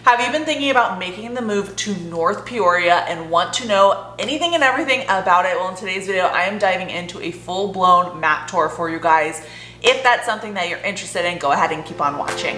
Have you been thinking about making the move to North Peoria and want to know anything and everything about it? Well, in today's video, I am diving into a full-blown map tour for you guys. If that's something that you're interested in, go ahead and keep on watching.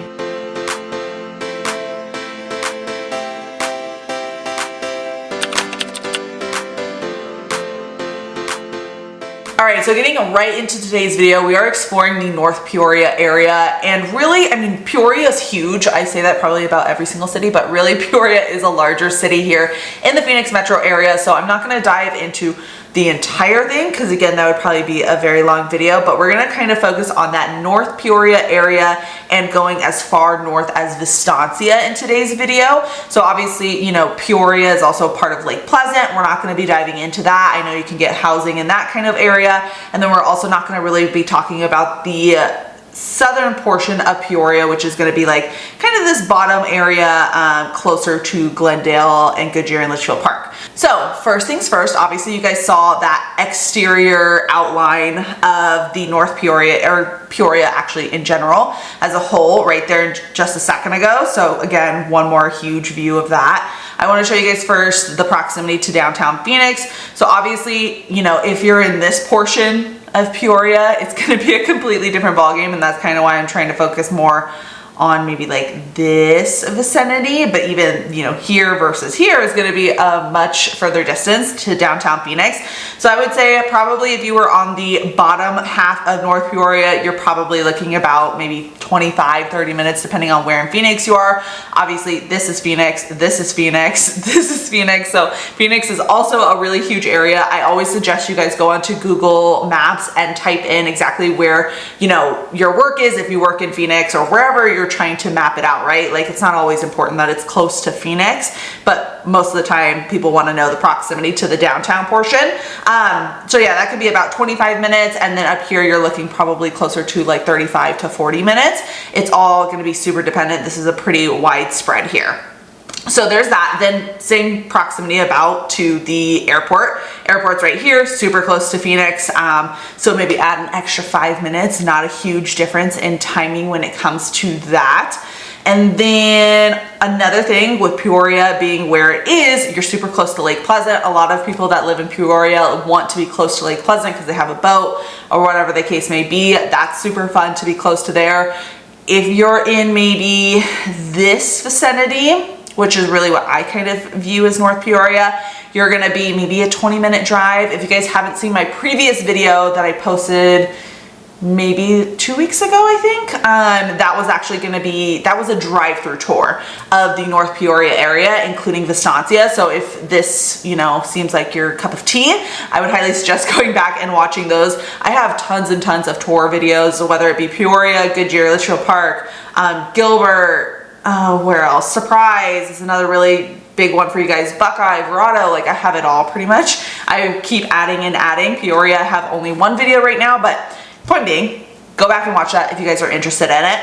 Alright, so getting right into today's video, we are exploring the North Peoria area, and really, I mean, Peoria is huge. I say that probably about every single city, but really Peoria is a larger city here in the Phoenix metro area, so I'm not going to dive into the entire thing because again that would probably be a very long video, but we're going to kind of focus on that North Peoria area and going as far north as Vistancia in today's video. So obviously, you know, Peoria is also part of Lake Pleasant. We're not going to be diving into that. I know you can get housing in that kind of area, and then we're also not going to really be talking about the southern portion of Peoria, which is going to be like kind of this bottom area closer to Glendale and Goodyear and Litchfield Park. So first things first, obviously you guys saw that exterior outline of the North Peoria, or Peoria actually in general as a whole right there just a second ago. So again, one more huge view of that. I want to show you guys first the proximity to downtown Phoenix. So obviously, you know, if you're in this portion of Peoria, it's going to be a completely different ballgame, and that's kind of why I'm trying to focus more on maybe like this vicinity, but even, you know, here versus here is going to be a much further distance to downtown Phoenix. So I would say probably if you were on the bottom half of North Peoria, you're probably looking about maybe 25-30 minutes depending on where in Phoenix you are. Obviously this is Phoenix, this is Phoenix, this is Phoenix. So Phoenix is also a really huge area. I always suggest you guys go onto Google Maps and type in exactly where, you know, your work is if you work in Phoenix or wherever you're trying to map it out, right? Like it's not always important that it's close to Phoenix, but most of the time people want to know the proximity to the downtown portion. So yeah, that could be about 25 minutes, and then up here you're looking probably closer to like 35 to 40 minutes. It's all going to be super dependent. This is a pretty widespread here. So there's that. Then same proximity about to the airport. Airport's right here, super close to Phoenix. So maybe add an extra 5 minutes, not a huge difference in timing when it comes to that. And then another thing with Peoria being where it is, you're super close to Lake Pleasant. A lot of people that live in Peoria want to be close to Lake Pleasant because they have a boat or whatever the case may be. That's super fun to be close to there. If you're in maybe this vicinity, which is really what I kind of view as North Peoria, you're gonna be maybe a 20-minute drive. If you guys haven't seen my previous video that I posted maybe 2 weeks ago, I think, that was actually gonna be, that was a drive-through tour of the North Peoria area, including Vistancia. So if this, you know, seems like your cup of tea, I would highly suggest going back and watching those. I have tons and tons of tour videos, whether it be Peoria, Goodyear, Litchfield Park, Gilbert, where else? Surprise is another really big one for you guys. Buckeye, Verrado, like I have it all pretty much. I keep adding and adding. Peoria, I have only one video right now, but point being, go back and watch that if you guys are interested in it.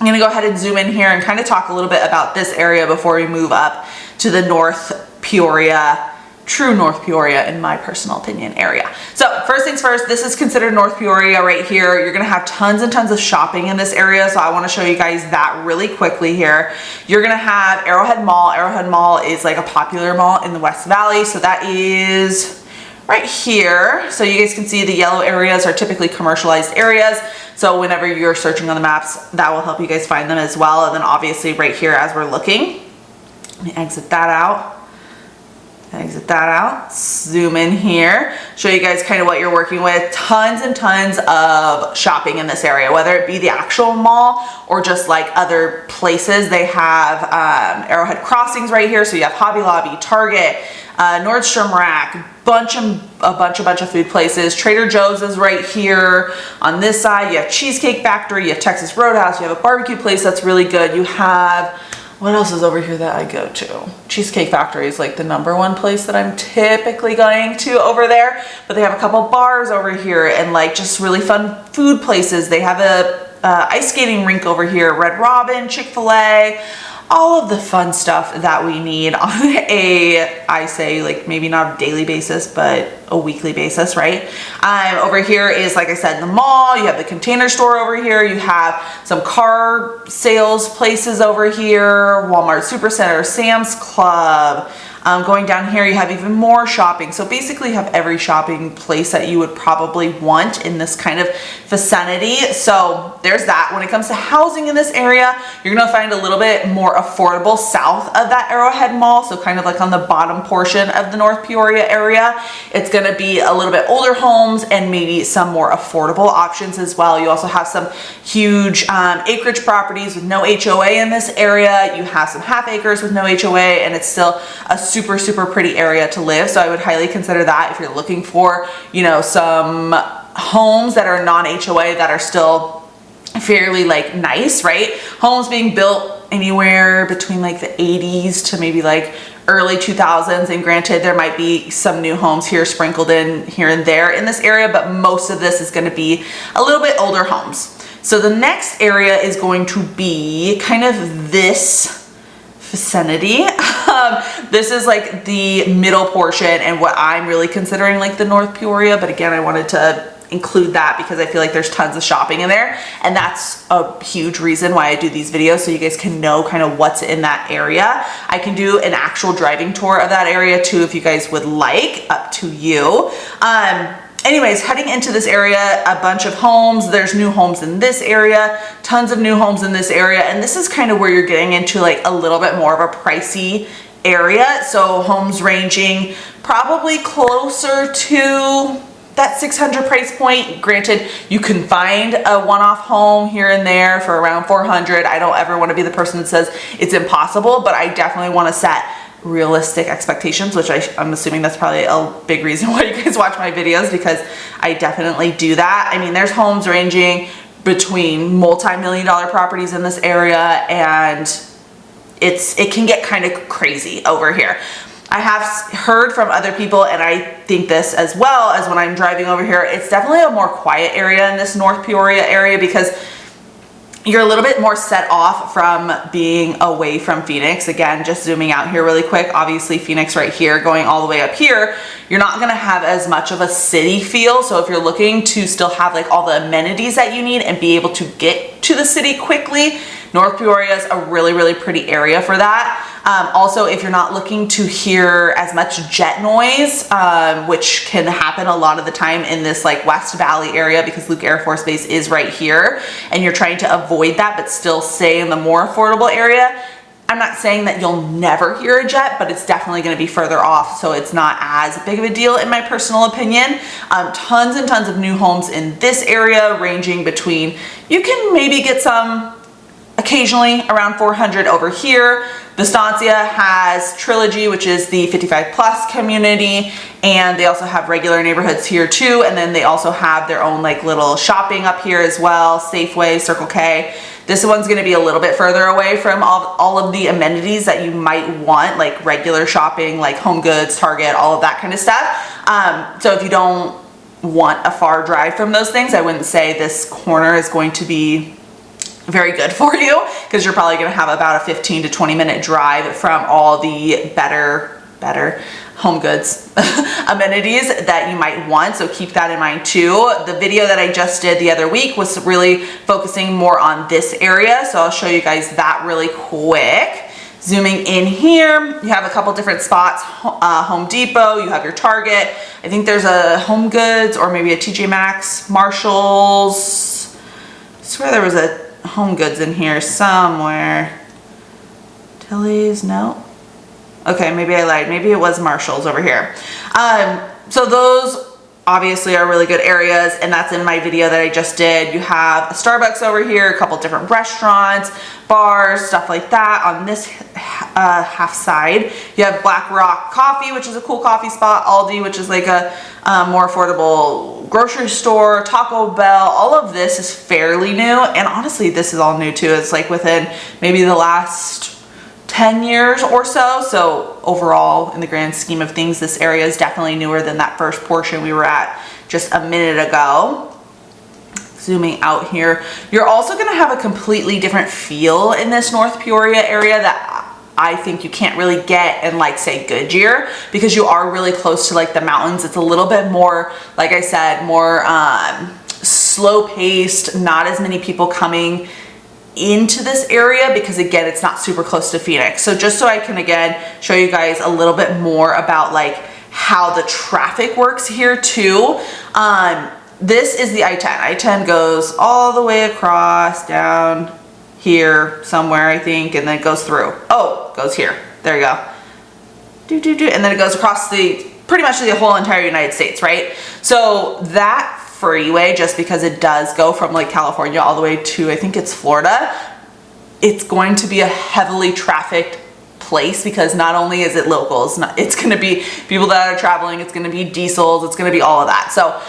I'm gonna go ahead and zoom in here and kind of talk a little bit about this area before we move up to the North Peoria, true North Peoria in my personal opinion area. So first things first, this is considered North Peoria right here. You're gonna have tons and tons of shopping in this area, so I want to show you guys that really quickly here. You're gonna have Arrowhead Mall. Arrowhead Mall is like a popular mall in the West Valley, so that is right here. So you guys can see the yellow areas are typically commercialized areas, so whenever you're searching on the maps, that will help you guys find them as well. And then obviously right here as we're looking, let me exit that out. Exit that out, zoom in here, show you guys kind of what you're working with. Tons and tons of shopping in this area, whether it be the actual mall or just like other places. They have Arrowhead Crossings right here, so you have Hobby Lobby, Target, Nordstrom Rack, a bunch of food places. Trader Joe's is right here on this side. You have Cheesecake Factory, you have Texas Roadhouse, you have a barbecue place that's really good. You have, what else is over here that I go to? Cheesecake Factory is like the #1 place that I'm typically going to over there, but they have a couple bars over here and like just really fun food places. They have a ice skating rink over here, Red Robin, Chick-fil-A, all of the fun stuff that we need on a, I say like maybe not a daily basis, but a weekly basis, right? Over here is, like I said, the mall. You have the Container Store over here. You have some car sales places over here, Walmart Supercenter, Sam's Club. Going down here, you have even more shopping. So basically you have every shopping place that you would probably want in this kind of vicinity. So there's that. When it comes to housing in this area, you're gonna find a little bit more affordable south of that Arrowhead Mall. So kind of like on the bottom portion of the North Peoria area. It's gonna be a little bit older homes and maybe some more affordable options as well. You also have some huge acreage properties with no HOA in this area. You have some half acres with no HOA, and it's still a super pretty area to live. So I would highly consider that if you're looking for, you know, some homes that are non-HOA that are still fairly like nice, right? Homes being built anywhere between like the 80s to maybe like early 2000s, and granted there might be some new homes here sprinkled in here and there in this area, but most of this is going to be a little bit older homes. So the next area is going to be kind of this vicinity. This is like the middle portion and what I'm really considering like the North Peoria, but again, I wanted to include that because I feel like there's tons of shopping in there, and that's a huge reason why I do these videos, so you guys can know kind of what's in that area. I can do an actual driving tour of that area too if you guys would like, up to you. Anyways, heading into this area, a bunch of homes. There's new homes in this area, tons of new homes in this area, and this is kind of where you're getting into like a little bit more of a pricey area. So homes ranging probably closer to that 600 price point. Granted, you can find a one-off home here and there for around 400. I don't ever want to be the person that says it's impossible, but I definitely want to set realistic expectations, which I'm assuming that's probably a big reason why you guys watch my videos, because I definitely do that. I mean, there's homes ranging between multi-million-dollar properties in this area, and it can get kind of crazy over here. I have heard from other people, and I think this as well, as when I'm driving over here, it's definitely a more quiet area in this North Peoria area because you're a little bit more set off from being away from Phoenix. Again, just zooming out here really quick, obviously Phoenix right here, going all the way up here, you're not gonna have as much of a city feel. So if you're looking to still have like all the amenities that you need and be able to get to the city quickly, North Peoria is a really pretty area for that. Also, if you're not looking to hear as much jet noise, which can happen a lot of the time in this like West Valley area because Luke Air Force Base is right here, and you're trying to avoid that but still stay in the more affordable area, I'm not saying that you'll never hear a jet, but it's definitely going to be further off, so it's not as big of a deal in my personal opinion. Tons and tons of new homes in this area, ranging between, you can maybe get some occasionally around 400 over here. Vistancia has Trilogy, which is the 55 plus community, and they also have regular neighborhoods here too, and then they also have their own like little shopping up here as well, Safeway, Circle K. This one's going to be a little bit further away from all of the amenities that you might want, like regular shopping, like Home Goods, Target, all of that kind of stuff. So if you don't want a far drive from those things, I wouldn't say this corner is going to be very good for you, because you're probably going to have about a 15 to 20 minute drive from all the better Home Goods amenities that you might want. So keep that in mind too. The video that I just did the other week was really focusing more on this area, so I'll show you guys that really quick. Zooming in here, you have a couple different spots. Home Depot, you have your Target. I think there's a Home Goods or maybe a TJ Maxx, Marshalls. I swear there was a Home Goods in here somewhere. Tilly's, no. Okay, maybe I lied. Maybe it was Marshall's over here. So those obviously are really good areas, and that's in my video that I just did. You have a Starbucks over here, a couple different restaurants, bars, stuff like that on this half side. You have Black Rock Coffee, which is a cool coffee spot, Aldi, which is like a more affordable grocery store, Taco Bell. All of this is fairly new, and honestly this is all new too. It's like within maybe the last 10 years or so. So overall, in the grand scheme of things, this area is definitely newer than that first portion we were at just a minute ago. Zooming out here, you're also going to have a completely different feel in this North Peoria area that I think you can't really get in like say Goodyear, because you are really close to like the mountains. It's a little bit more, like I said, more slow paced, not as many people coming into this area, because again, it's not super close to Phoenix. So just so I can again show you guys a little bit more about like how the traffic works here too. This is the I-10. I-10 goes all the way across down here somewhere, I think, and then it goes through. Oh, goes here. There you go. And then it goes across pretty much the whole entire United States, right? So that freeway, just because it does go from like California all the way to, I think it's Florida, it's going to be a heavily trafficked place, because not only is it locals, it's going to be people that are traveling, it's going to be diesels, it's going to be all of that. So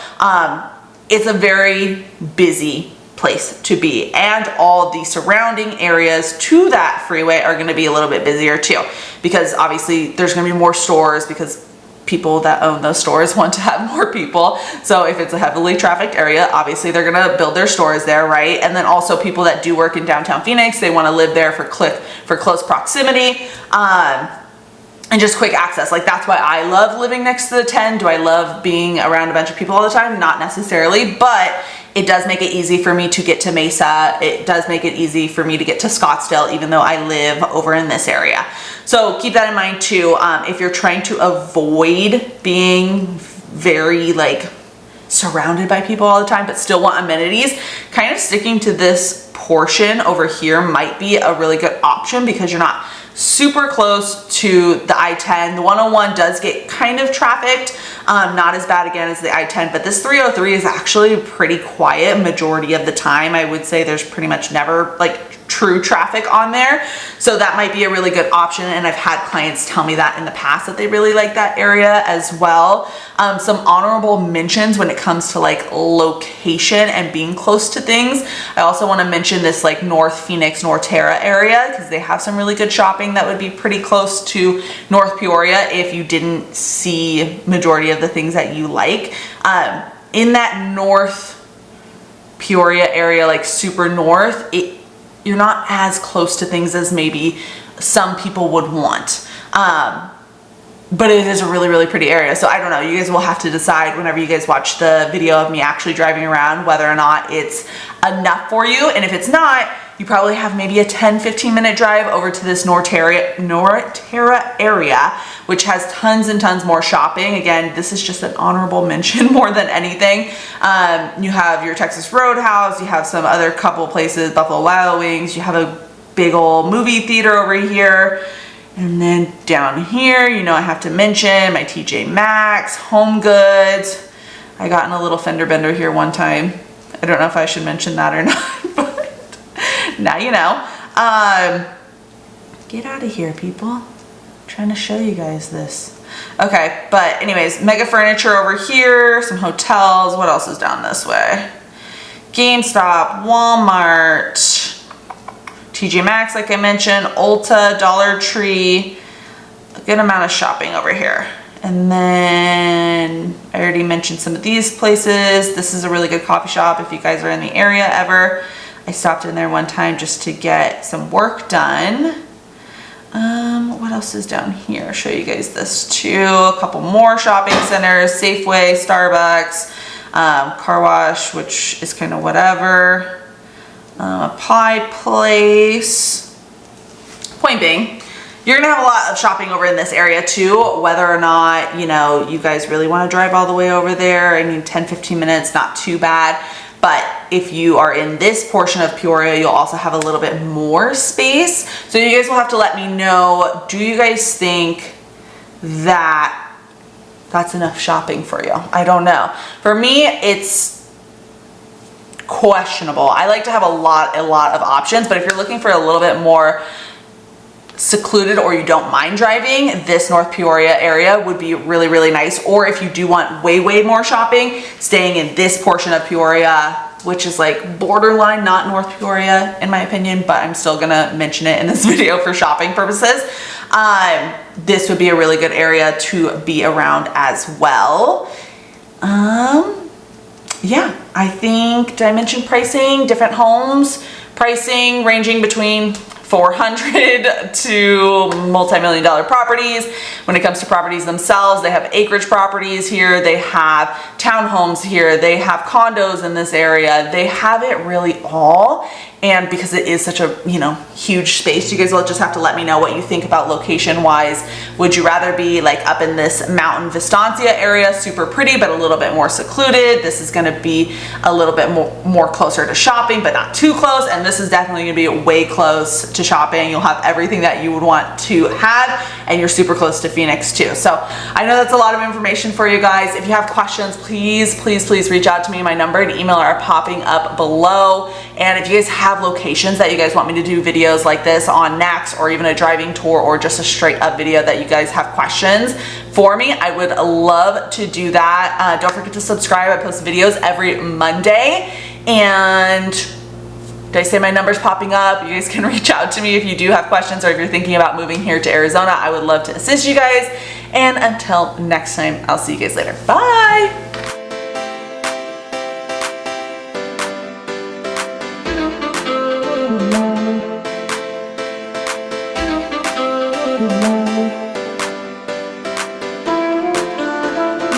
it's a very busy place to be, and all the surrounding areas to that freeway are going to be a little bit busier too, because obviously there's going to be more stores, because people that own those stores want to have more people. So if it's a heavily trafficked area, obviously they're going to build their stores there, right? And then also people that do work in downtown Phoenix, they want to live there for close proximity and just quick access. Like that's why I love living next to the 10. Do I love being around a bunch of people all the time? Not necessarily, but it does make it easy for me to get to Mesa. It does make it easy for me to get to Scottsdale, even though I live over in this area. So keep that in mind too. If you're trying to avoid being very like surrounded by people all the time, but still want amenities, kind of sticking to this portion over here might be a really good option, because you're not super close to the I-10. The 101 does get kind of trafficked, not as bad again as the I-10, but this 303 is actually pretty quiet majority of the time. I would say there's pretty much never like true traffic on there. So that might be a really good option. And I've had clients tell me that in the past, that they really like that area as well. Some honorable mentions when it comes to like location and being close to things. I also want to mention this like North Phoenix, North Terra area, because they have some really good shopping that would be pretty close to North Peoria if you didn't see majority of the things that you like. In that North Peoria area, like super north, you're not as close to things as maybe some people would want. But it is a really, really pretty area. So I don't know, you guys will have to decide whenever you guys watch the video of me actually driving around, whether or not it's enough for you. And if it's not, you probably have maybe a 10-15 minute drive over to this North Terra area, which has tons and tons more shopping. Again, this is just an honorable mention more than anything. You have your Texas Roadhouse, you have some other couple places, Buffalo Wild Wings, you have a big old movie theater over here. And then down here, you know, I have to mention my TJ Maxx, Home Goods. I got in a little fender bender here one time. I don't know if I should mention that or not, but now you know. Get out of here, people. I'm trying to show you guys this. Okay, but anyways, Mega Furniture over here, some hotels. What else is down this way? GameStop, Walmart, TJ Maxx, like I mentioned, Ulta, Dollar Tree, a good amount of shopping over here. And then I already mentioned some of these places. This is a really good coffee shop if you guys are in the area ever. I stopped in there one time just to get some work done. What else is down here? I'll show you guys this too. A couple more shopping centers, Safeway, Starbucks, car wash, which is kind of whatever. A pie place. Point being, you're gonna have a lot of shopping over in this area too, whether or not, you know, you guys really want to drive all the way over there. I mean, 10-15 minutes, not too bad. But if you are in this portion of Peoria, you'll also have a little bit more space. So you guys will have to let me know, do you guys think that that's enough shopping for you? I don't know. For me, it's questionable. I like to have a lot of options, but if you're looking for a little bit more secluded or you don't mind driving, this North Peoria area would be really, really nice. Or if you do want way more shopping, staying in this portion of Peoria, which is like borderline not North Peoria in my opinion, but I'm still gonna mention it in this video for shopping purposes. This would be a really good area to be around as well. Yeah, I think, did I mention pricing? Different homes, pricing ranging between $400 to multi-million dollar properties. When it comes to properties themselves, they have acreage properties here, they have townhomes here, they have condos in this area, they have it really all. And because it is such a, you know, huge space, you guys will just have to let me know what you think about location wise. Would you rather be like up in this mountain Vistancia area, super pretty, but a little bit more secluded? This is gonna be a little bit more closer to shopping, but not too close. And this is definitely gonna be way close to shopping. You'll have everything that you would want to have, and you're super close to Phoenix too. So I know that's a lot of information for you guys. If you have questions, please reach out to me. My number and email are popping up below. And if you guys have locations that you guys want me to do videos like this on next, or even a driving tour, or just a straight up video that you guys have questions for me, I would love to do that. Don't forget to subscribe. I post videos every Monday. And did I say my number's popping up? You guys can reach out to me if you do have questions, or if you're thinking about moving here to Arizona. I would love to assist you guys. And until next time, I'll see you guys later. Bye.